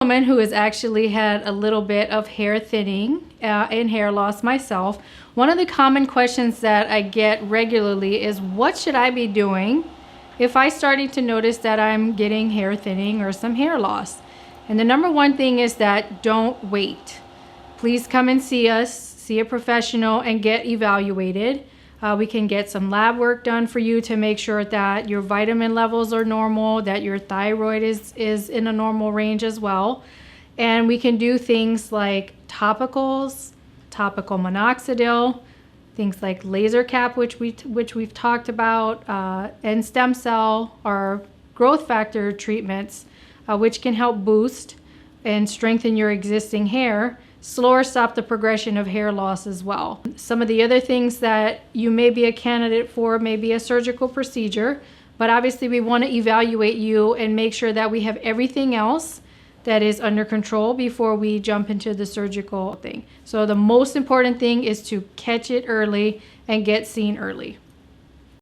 Woman who has actually had a little bit of hair thinning and hair loss myself. One of the common questions that I get regularly is, what should I be doing if I started to notice that I'm getting hair thinning or some hair loss? And the number one thing is that don't wait. Please come and see us, see a professional, and get evaluated. We can get some lab work done for you to make sure that your vitamin levels are normal, that your thyroid is in a normal range as well. And we can do things like topicals, topical minoxidil, things like laser cap, which we've talked about, and stem cell or growth factor treatments, which can help boost and strengthen your existing hair, slow or stop the progression of hair loss as well. Some of the other things that you may be a candidate for may be a surgical procedure, but obviously we want to evaluate you and make sure that we have everything else that is under control before we jump into the surgical thing. So the most important thing is to catch it early and get seen early.